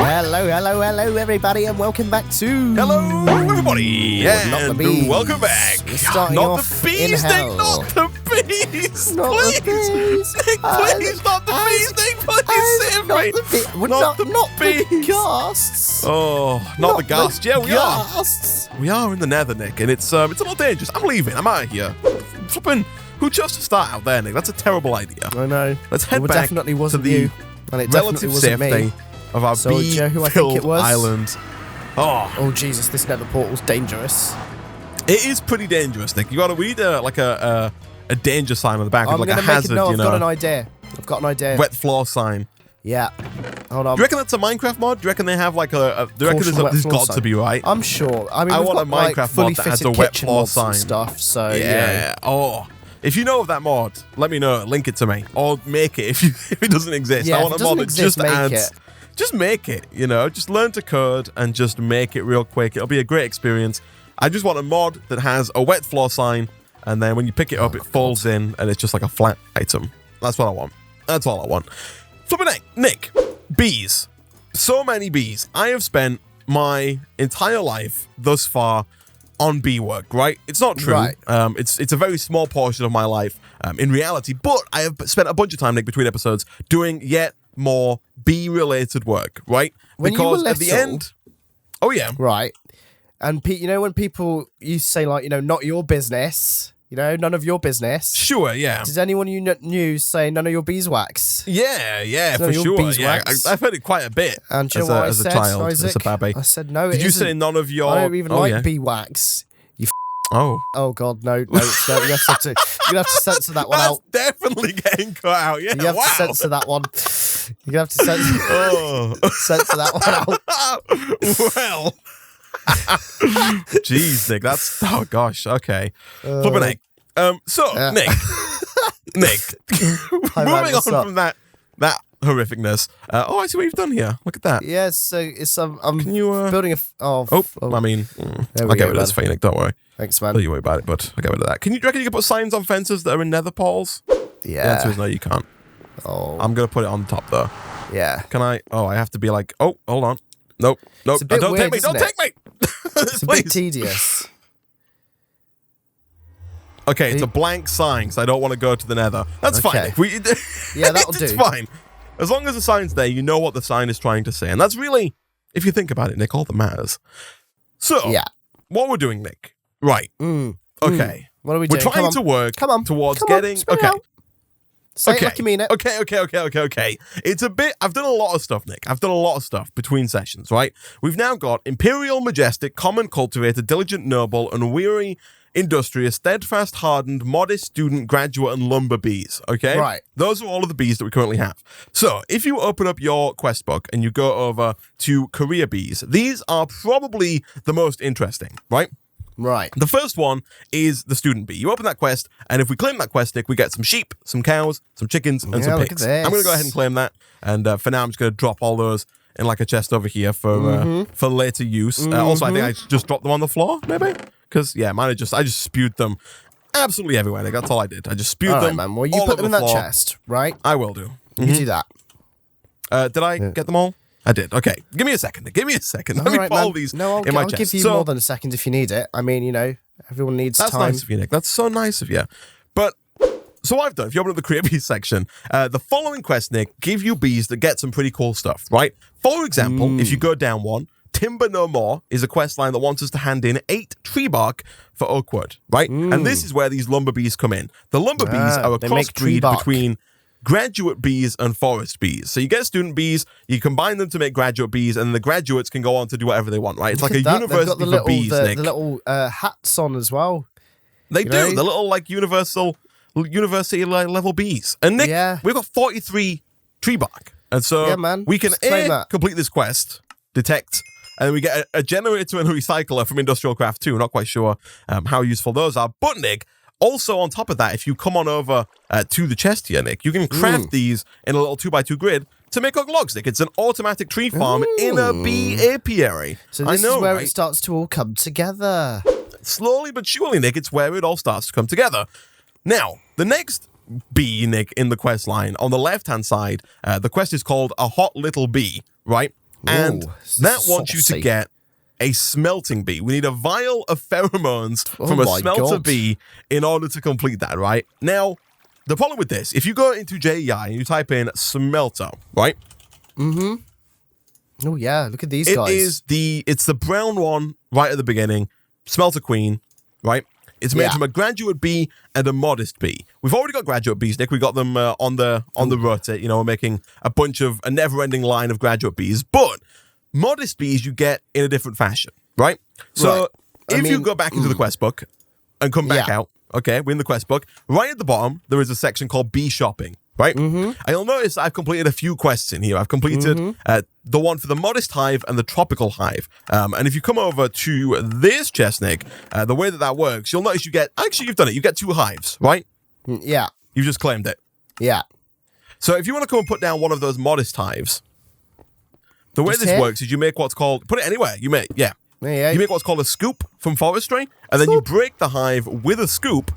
Hello, everybody, and welcome back to... Hello, everybody, and not the bees. welcome back. Starting not off the bees, in Nick, hell. not the bees, Not please. the bees. Nick, please, not the bees, Nick, please, save not me. the bees. the ghasts. Oh, not the ghasts. Yeah, we are. Ghasts. We are in the nether, Nick, and it's a little dangerous. I'm leaving. I'm out of here. Flipping, who chose to start out there, Nick? That's a terrible idea. I know. Let's head It back definitely wasn't to the you, and it definitely relative wasn't safety me. of our So, Joe, who I think it bee-filled was? island. Oh, Jesus, this nether portal's dangerous. It is pretty dangerous, Nick. You got to read a danger sign on the back with I'm like a going to make hazard, it. No, you I've know. got an idea. I've got an idea. Wet floor sign. Yeah. Hold on. Do you reckon that's a Minecraft mod? Do you reckon they have like a do you reckon Caution wet there's floor got sign. to be, right? I'm sure. I mean, I we've want got, a like, Minecraft fully mod that has fitted a wet kitchen floor mods and sign. stuff, so, Yeah. Oh. If you know of that mod, let me know. Link it to me. Or make it if it doesn't exist. Yeah, I want if a it mod doesn't that just exist, make adds. it. Just make it, you know. Just learn to code and just make it real quick. It'll be a great experience. I just want a mod that has a wet floor sign, and then when you pick it up, it folds in, and it's just like a flat item. That's what I want. That's all I want. Flipping heck, Nick, bees. So many bees. I have spent my entire life thus far on bee work, right? It's not true. Right. It's a very small portion of my life in reality, but I have spent a bunch of time, Nick, between episodes doing yet more bee-related work, right? When you were because at the little- end... Oh, yeah. Right. And, you know, when people used to say, like, you know, not your business, you know, none of your business. Sure, yeah. Did anyone you knew say none of your beeswax? Yeah, None for of your sure. Yeah, beeswax? I've heard it quite a bit And do you as know what I a said, child, Isaac? as a babby. I said, no, it Did you isn't. say none of your... I don't even oh, like yeah. beeswax. Oh. Oh, God, no, it's no. You have to censor that one That's out. definitely getting cut out. Yeah, You have wow. to censor that one. You have to censor, Oh. censor that one out. Well. Jeez, Nick, that's... Oh, gosh, okay. Flipping heck. So, Nick, Hi, man, moving what's on up? from that horrificness. I see what you've done here. Look at that. Yeah, so it's I'm Can you... building a... I mean, There we I'll get go, rid of this man. for you, Nick, don't worry. Thanks, man. Don't you worry about it, but I'll get rid of that. Do you reckon you can put signs on fences that are in nether portals? The answer Yeah. is no, you can't. Oh, I'm going to put it on top, though. yeah. Can I? Oh, I have to be like, oh, hold on. Nope. It's a bit Don't weird, take me. Don't isn't take me. It's a Please. bit tedious. Okay, it's a blank sign, so I don't want to go to the nether. That's Okay. fine. Yeah, that'll It's do. fine. As long as the sign's there, you know what the sign is trying to say. And that's really, if you think about it, Nick, all that matters. So, Yeah. what we're doing, Nick. Right. Okay. What are we We're doing? trying to work Come on. towards Come on, getting... spit it Okay. out. Say it like you mean it. Okay. It's a bit... I've done a lot of stuff, Nick. I've done a lot of stuff between sessions, right? We've now got Imperial, Majestic, Common, Cultivator, Diligent, Noble, Unweary, Industrious, Steadfast, Hardened, Modest, Student, Graduate, and Lumber bees, okay? Right. Those are all of the bees that we currently have. So, if you open up your quest book and you go over to career bees, these are probably the most interesting, right? Right. The first one is the student bee. You open that quest, and if we claim that quest, Nick, we get some sheep, some cows, some chickens, and some look pigs. at this. I'm going to go ahead and claim that, and for now, I'm just going to drop all those in like a chest over here for later use. Also, I think I just dropped them on the floor, maybe? Because, yeah, I just spewed them absolutely everywhere, Nick. That's all I did. I just spewed All right, them man. Well, you all put over them in the that floor. chest, right? I will do. You do that. Did I get them all? I did. Okay. Give me a second. Let me All right, put all man. these No, in my I'll chest. give you more than a second if you need it. I mean, you know, everyone needs That's time. nice of you, Nick. That's so nice of you. But, so what I've done, if you open up the Create Bees section, the following quest, Nick, give you bees that get some pretty cool stuff, right? For example, if you go down one, Timber No More is a quest line that wants us to hand in 8 tree bark for oak wood, right? And this is where these lumber bees come in. The lumber bees are a they make tree crossbreed bark. between graduate bees and forest bees. So you get student bees, you combine them to make graduate bees, and the graduates can go on to do whatever they want, right? It's Look like a at that. They've university got the for little, bees, the Nick. little hats on as well. They you do. know? The little, like, university level bees. And Nick, Yeah. we've got 43 tree bark. And so Yeah, man. we can Just claim that. complete this quest, detect, and then we get a generator and a recycler from Industrial Craft 2. Not quite sure how useful those are. But, Nick, also on top of that, if you come on over to the chest here, Nick, you can craft these in a little 2x2 grid to make oak logs, Nick. It's an automatic tree farm in a bee apiary. So this I know, is where right? it starts to all come together. Slowly but surely, Nick, it's where it all starts to come together. Now, the next bee, Nick, in the quest line, on the left-hand side, the quest is called A Hot Little Bee, right? And that wants you to saucy. get a smelting bee. We need a vial of pheromones from a my smelter God. bee in order to complete that, right? Now, the problem with this, if you go into JEI and you type in smelter, right? Oh yeah, look at these guys. It's the brown one right at the beginning, smelter queen, right? It's made from a graduate bee and a modest bee. We've already got graduate bees, Nick. We got them on the rotate. You know, we're making a never-ending line of graduate bees. But modest bees you get in a different fashion, right? So if you go back into the quest book and come back out, okay, we're in the quest book. Right at the bottom, there is a section called bee shopping, right? And you'll notice I've completed a few quests in here. I've completed the one for the modest hive and the tropical hive. And if you come over to this chest, Nick, the way that works, you'll notice you've done it. You get 2 hives, right? Yeah. You've just claimed it. Yeah. So if you want to come and put down one of those modest hives, the way this works is you make what's called, put it anywhere, you make what's called a scoop from Forestry, and then you break the hive with a scoop,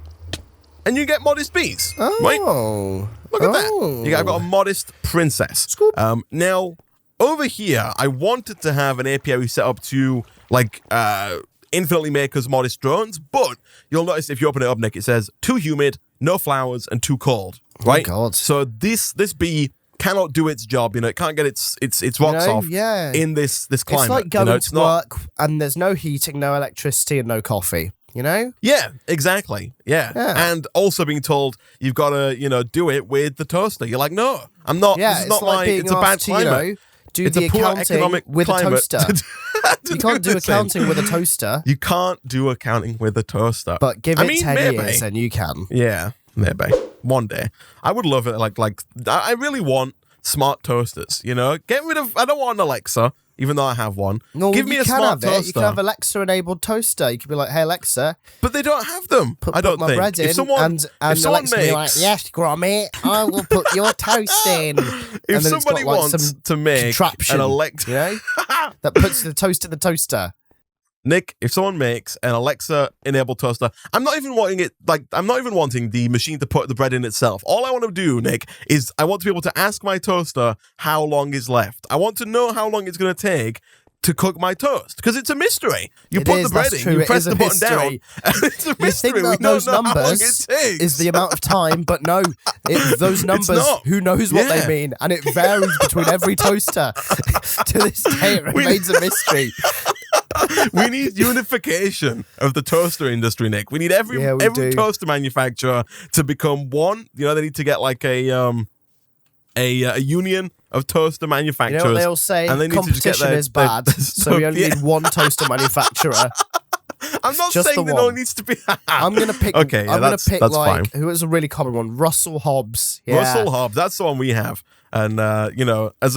and you get modest bees, right? Look at that. I've got a modest princess. Scoop. Now, over here, I wanted to have an apiary set up to, infinitely make us modest drones, but you'll notice if you open it up, Nick, it says too humid, no flowers, and too cold, right? Oh, God. So this bee cannot do its job, it can't get its rocks off in this climate. It's like going to work and there's no heating, no electricity, and no coffee, Yeah, exactly. Yeah. And also being told you've got to, do it with the toaster. You're like, no, I'm not. Yeah, this is not it's a bad climate. Do it's the a poor accounting economic with a climate toaster. to You can't do this thing. accounting with a toaster. You can't do accounting with a toaster. But give it 10 maybe. years and you can. Yeah, maybe. One day. I would love it. I really want smart toasters, Get rid of, I don't want an Alexa, even though I have one. No, Give me a smart toaster. You can have Alexa-enabled toaster. You could be like, hey, Alexa. But they don't have them. Put I don't my think. bread in, if someone and makes, Alexa will be like, yes, Gromit, I will put your toast in. If and then somebody it's got, wants to make contraption, an Alexa, that puts the toast in the toaster. Nick, if someone makes an Alexa-enabled toaster, I'm not even wanting the machine to put the bread in itself. All I want to do, Nick, is I want to be able to ask my toaster how long is left. I want to know how long it's going to take to cook my toast, because it's a mystery. You put the bread in, you press the button down, and it's a mystery. You think that those numbers is the amount of time, but no, those numbers, who knows what they mean, and it varies between every toaster. To this day, it remains a mystery. We need unification of the toaster industry, Nick. We need every toaster manufacturer to become one. They need to get like a union of toaster manufacturers. You know what they'll say? And they need competition is bad, so we only need one toaster manufacturer. I'm not saying there only needs to be. I'm gonna pick. Okay, I'm gonna pick fine. Who is a really common one? Russell Hobbs. Yeah. Russell Hobbs. That's the one we have. And as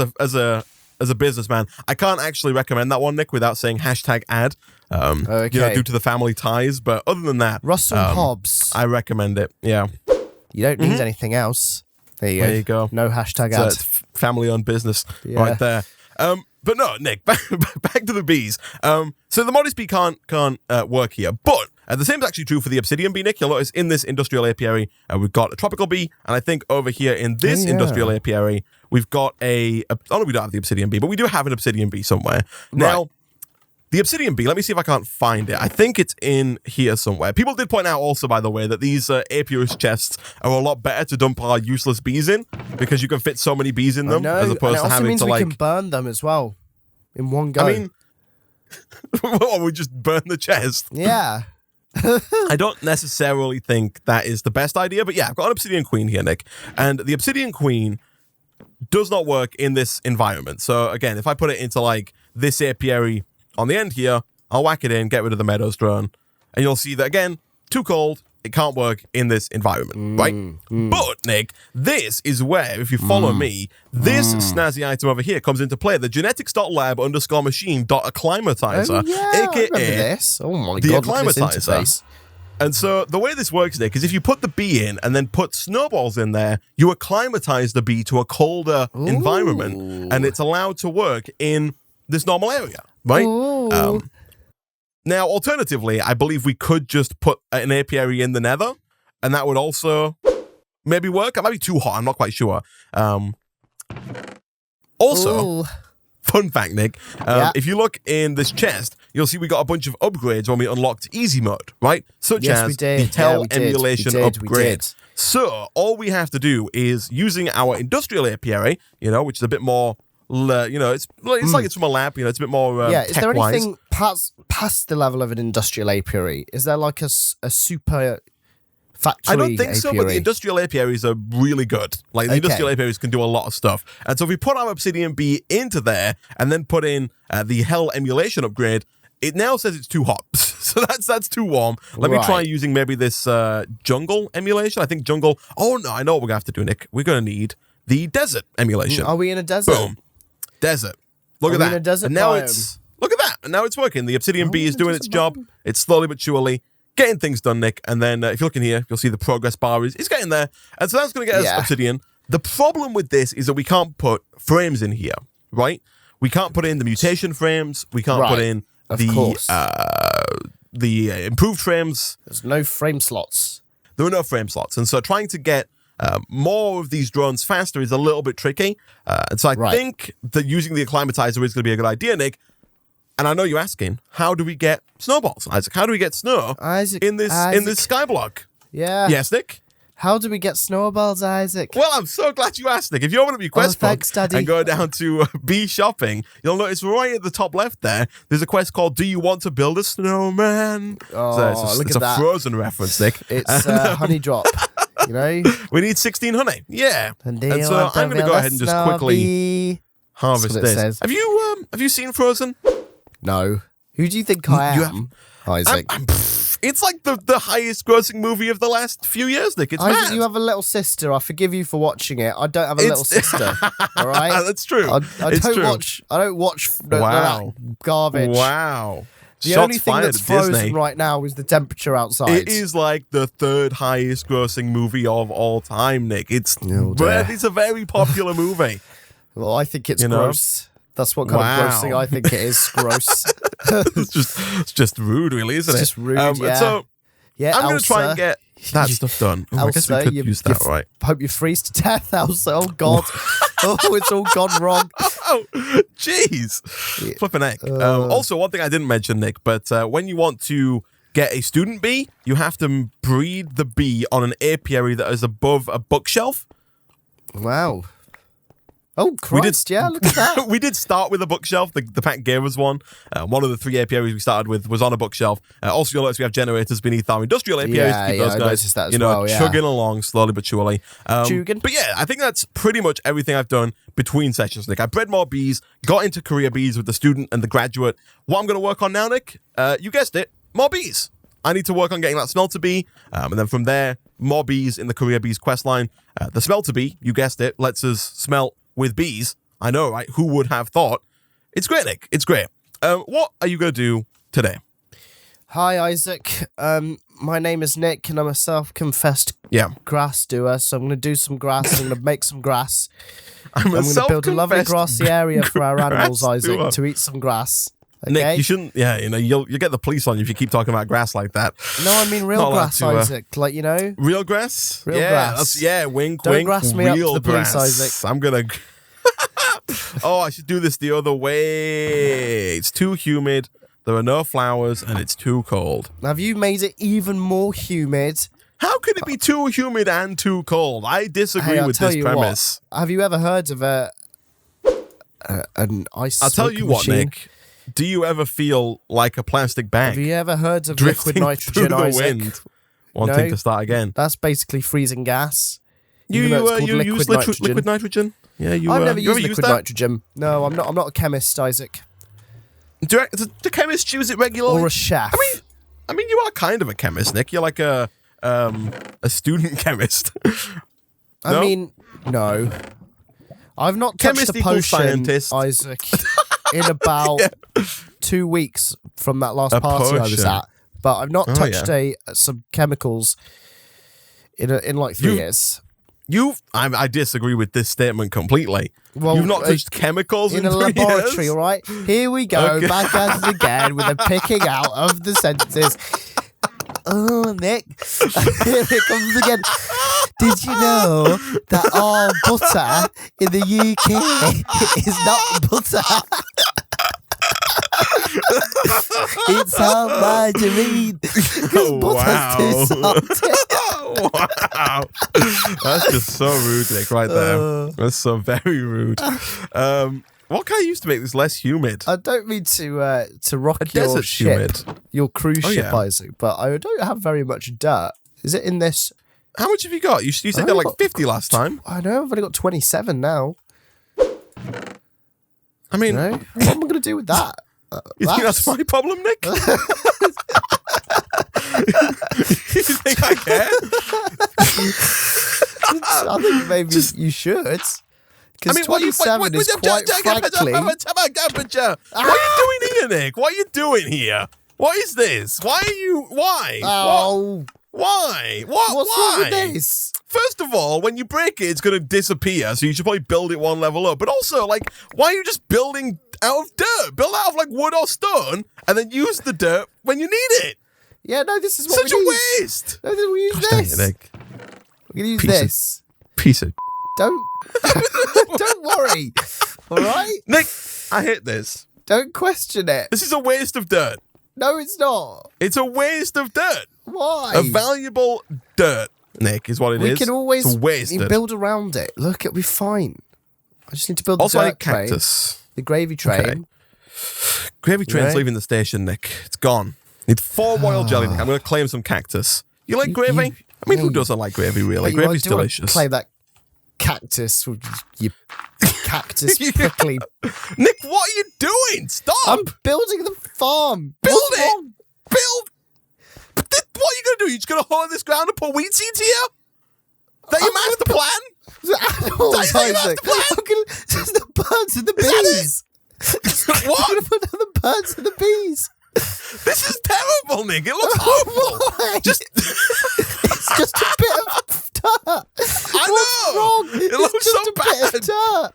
a businessman, I can't actually recommend that one, Nick, without saying #ad. Due to the family ties. But other than that, Russell Hobbs. I recommend it. Yeah. You don't need anything else. There you go. No #ad. It's family-owned business right there. But no, Nick, back to the bees. So the modest bee can't work here, but the same is actually true for the obsidian bee, Nick. You'll notice in this industrial apiary, we've got a tropical bee, and I think over here in this industrial apiary, we've got we don't have the obsidian bee, but we do have an obsidian bee somewhere. Now, the obsidian bee, let me see if I can't find it. I think it's in here somewhere. People did point out also, by the way, that these apiarist chests are a lot better to dump our useless bees in, because you can fit so many bees in them, as opposed to having to we can burn them as well in one go. I mean, we just burn the chest. Yeah. I don't necessarily think that is the best idea, but yeah, I've got an obsidian queen here, Nick, and the obsidian queen does not work in this environment. So again, if I put it into this apiary on the end here, I'll whack it in, get rid of the meadows drone, and you'll see that again, too cold, it can't work in this environment, right? But, Nick, this is where, if you follow me, this snazzy item over here comes into play, the genetics.lab_machine.acclimatizer, aka this. Oh my the God, acclimatizer. And so the way this works, Nick, is if you put the bee in and then put snowballs in there, you acclimatize the bee to a colder environment, and it's allowed to work in this normal area, right? Now, alternatively, I believe we could just put an apiary in the nether, and that would also maybe work. It might be too hot. I'm not quite sure. Also, fun fact, Nick. If you look in this chest, you'll see we got a bunch of upgrades when we unlocked easy mode, right? Such as we did. the hell emulation upgrade. We did. So all we have to do is using our industrial apiary, which is a bit more, it's like it's from a lab, it's a bit more is there tech-wise. anything past the level of an industrial apiary? Is there like a super factory I don't think so, but the apiary? industrial apiaries are really good. Like, the industrial apiaries can do a lot of stuff. And so if we put our obsidian bee into there and then put in the hell emulation upgrade, it now says it's too hot. So that's too warm. Let me try using maybe this jungle emulation. I think jungle... Oh, no, I know what we're going to have to do, Nick. We're going to need the desert emulation. Are we in a desert? Boom. Desert. Look at that. In a desert and now biome? Look at that. And now it's working. The obsidian bee is doing its job. It's slowly but surely getting things done, Nick. And then if you look in here, you'll see the progress bar is getting there. And so that's going to get us obsidian. The problem with this is that we can't put frames in here, right? We can't put in the mutation frames. We can't put in the improved frames. There's no frame slots. There are no frame slots. And so trying to get more of these drones faster is a little bit tricky. And so I think that using the Acclimatizer is going to be a good idea, Nick. And I know you're asking, how do we get snowballs, Isaac? How do we get snow in this Skyblock? Yeah. Yes, Nick? How do we get snowballs, Isaac? Well, I'm so glad you asked, Nick. If you open up your quest book Daddy. and go down to Bee Shopping, you'll notice right at the top left there's a quest called Do You Want to Build a Snowman? Oh, look it's at that. It's a Frozen reference, Nick. It's honey drop, We need 16 honey. Yeah. And so I'm going to go ahead and just quickly harvest this. Have you seen Frozen? No. Who do you think I am, Isaac? It's like the highest grossing movie of the last few years, Nick. It's mad. You have a little sister. I forgive you for watching it. I don't have a little sister. All right? That's true. I don't watch that garbage. Wow. The only thing that's frozen right now is the temperature outside. It is like the third highest grossing movie of all time, Nick. It's a very popular movie. Well, I think it's gross. That's what kind of gross thing I think it is. Gross. It's just rude, really, isn't it? It's just rude, So I'm going to try and get that stuff done. I guess we could use that, right? Hope you freeze to death, Elsa. Oh, God. It's all gone wrong. Oh, jeez. Flipping heck. Also, one thing I didn't mention, Nick, but when you want to get a student bee, you have to breed the bee on an apiary that is above a bookshelf. Wow. Oh, Christ, look at that. We did start with a bookshelf. The pack gave us one. One of the 3 apiaries we started with was on a bookshelf. Also, you'll notice we have generators beneath our industrial apiaries to keep those guys that as chugging along slowly but surely. Chugging. But yeah, I think that's pretty much everything I've done between sessions, Nick. I bred more bees, got into career bees with the student and the graduate. What I'm going to work on now, Nick, you guessed it, more bees. I need to work on getting that smelter bee, and then from there, more bees in the career bees quest line. The smelter bee, you guessed it, lets us smelt with bees. I know, right? Who would have thought? It's great, Nick. It's great. What are you going to do today? Hi, Isaac. My name is Nick, and I'm a self-confessed grass doer, so I'm going to do some grass. I'm going to make some grass. I'm going to build a lovely grassy area for our animals, Isaac, to eat some grass. Okay? Nick, you shouldn't... Yeah, you'll get the police on you if you keep talking about grass like that. No, I mean real grass, Isaac. Real grass? Real grass. Wink, Don't wink. grass me up to the police, Isaac. I'm going to... Oh, I should do this the other way. It's too humid. There are no flowers, and it's too cold. Have you made it even more humid? How could it be too humid and too cold? I disagree with this premise. What, have you ever heard of an ice I'll tell you what, Nick. Do you ever feel like a plastic bag? Have you ever heard of liquid nitrogen, Isaac? Wind, wanting to start again. That's basically freezing gas. You use liquid nitrogen? Yeah, I've never used liquid nitrogen. No, I'm not a chemist, Isaac. Do chemists use it regularly? Or a chef? I mean, you are kind of a chemist, Nick. You're like a student chemist. I mean, no. I've not touched a potion, scientist. Isaac, in about 2 weeks from that last party I was at. But I've not touched some chemicals in like 3 years. I disagree with this statement completely. Well, you've not touched chemicals in a 3 laboratory, years? all right? Here we go, back at it again with the picking out of the sentences. Oh, Nick. Here it comes again. Did you know that all butter in the UK is not butter? It's all margarine. Because butter's too salty. Wow. That's just so rude, Nick, right there. That's so very rude. What can I use to make this less humid? I don't mean to rock A your desert ship, humid. your cruise ship, yeah. Isaac, but I don't have very much dirt. Is it in this? How much have you got? You said you had like 50 last time. I know, I've only got 27 now. I mean, You know? What am I going to do with that? you think that's my problem, Nick? You think I care? I think maybe you should. Because 27 is quite frankly... What are you doing here, Nick? What are you doing here? What is this? Why are you... Why? Oh. Why? What's wrong with this? First of all, when you break it, it's going to disappear, so you should probably build it one level up. But also, like, why are you just building out of dirt? Build out of, like, wood or stone, and then use the dirt when you need it. Yeah, no, this is what Such a waste. No, we use Gosh, this. dang it, Nick. We're going to use this. Piece of... Don't worry. All right? Nick, I hate this. Don't question it. This is a waste of dirt. No, it's not. It's a waste of dirt. Why? A valuable dirt, Nick, is what it is. We can always it's wasted. build around it. Look, it'll be fine. I just need to build Also, the I dirt need cactus. train, the gravy train. Okay. Gravy train's leaving the station, Nick. It's gone. Need 4 royal jelly, Nick. I'm going to claim some cactus. You like gravy? I mean, who doesn't like gravy, really? Gravy's delicious. Claim that cactus with your cactus prickly. Nick, what are you doing? Stop! I'm building the farm. Build it! Build! But what are you going to do? You're just going to hoe this ground and put wheat seeds here? That your master plan? Animals, Isaac. Just the birds and the bees. What? I'm going to put down the birds and the bees. This is terrible, Nick. It looks awful. Why? It's just a bit of dirt. I What's know. wrong? It looks It's just so a bit of dirt.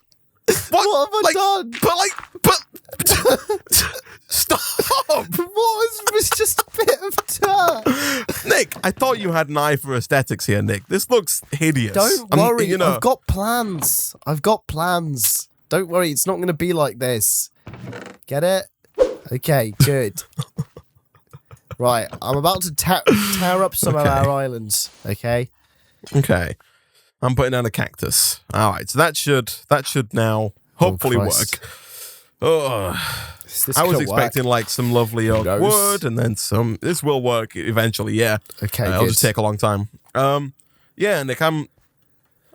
What have I done? But stop. It's just a bit of dirt. Nick, I thought you had an eye for aesthetics here, Nick. This looks hideous. Don't worry. I've got plans. Don't worry. It's not going to be like this. Get it? Okay, good. Right, I'm about to tear up some of our islands, okay? Okay. I'm putting down a cactus. All right, so that should now hopefully work. Oh, I was expecting like some lovely oak wood and then some. This will work eventually, yeah. Okay, it'll just take a long time. Yeah, Nick, I'm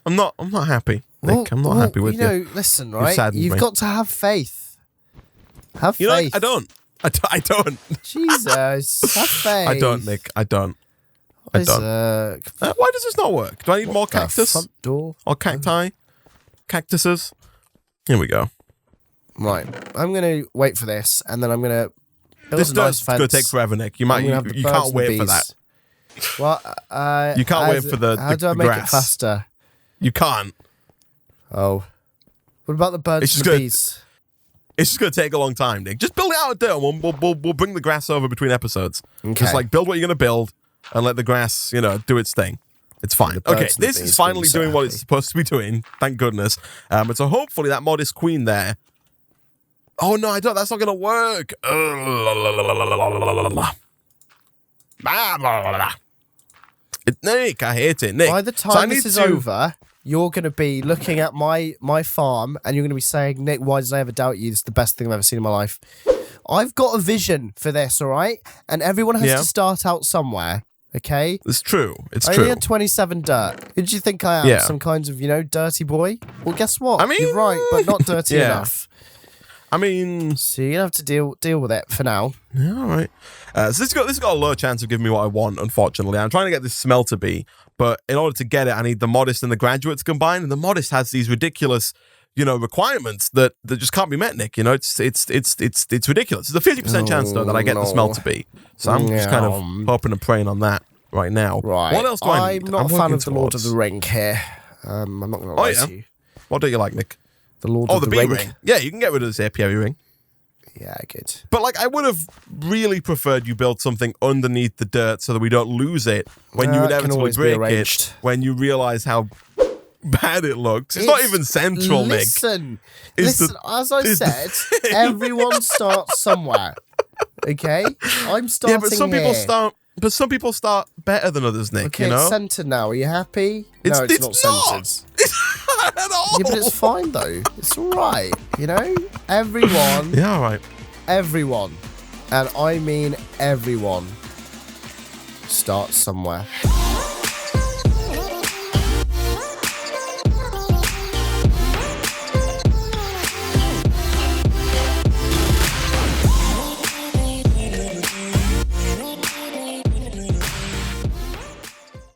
not happy. Nick, I'm not happy with you. Listen, right? You've got to have faith. Have faith. I don't. I don't. Jesus, have faith. I don't, Nick. I don't. Why does this not work? Do I need more cactus? Front door. Or cacti? Cactuses? Here we go. Right. I'm going to wait for this, and then I'm going to build this a nice fence. going to take forever, Nick. You can't wait for that. What? You can't wait for the How do I make it faster? You can't. Oh. What about the birds and the bees? It's just going to take a long time, Nick. Just build it out of dirt, and we'll bring the grass over between episodes. Okay. Just like build what you're going to build, and let the grass, do its thing. It's fine. Okay, this is finally doing what it's supposed to be doing. Thank goodness. And so hopefully that modest queen there. Oh no, I don't. That's not going to work. Nick, I hate it. Nick. By the time this is over, you're going to be looking at my farm and you're going to be saying, Nick, why did I ever doubt you? This is the best thing I've ever seen in my life. I've got a vision for this, all right? And everyone has to start out somewhere, okay? It's true. It's I true. only had 27 dirt. Who did you think I am? Yeah. Some kinds of, dirty boy? Well, guess what? I mean, you're right, but not dirty enough. I mean, so you're gonna have to deal with it for now. Yeah, all right. So this has got a low chance of giving me what I want. Unfortunately, I'm trying to get this smelter bee, but in order to get it, I need the modest and the graduates combined. And the modest has these ridiculous, requirements that just can't be met. Nick, it's ridiculous. There's a 50% chance though that I get the smelter bee. So I'm just kind of hoping and praying on that right now. Right. What else do I need? I'm not a fan of the Lord of the Ring here. I'm not gonna lie to you. What do you like, Nick? The Lord of the bee Ring. ring. Yeah, you can get rid of this apiary ring. Yeah, good. But like, I would have really preferred you build something underneath the dirt so that we don't lose it when you inevitably break it. When you realize how bad it looks. It's not even central, Nick. Listen, as I said, everyone starts somewhere. Okay? I'm starting but some people start better than others, Nick, okay, you know? It's centered now. Are you happy? It's not centered. It's not at all. Yeah, but it's fine, though. It's all right, you know? Everyone. Yeah, all right. Everyone, and I mean everyone, starts somewhere.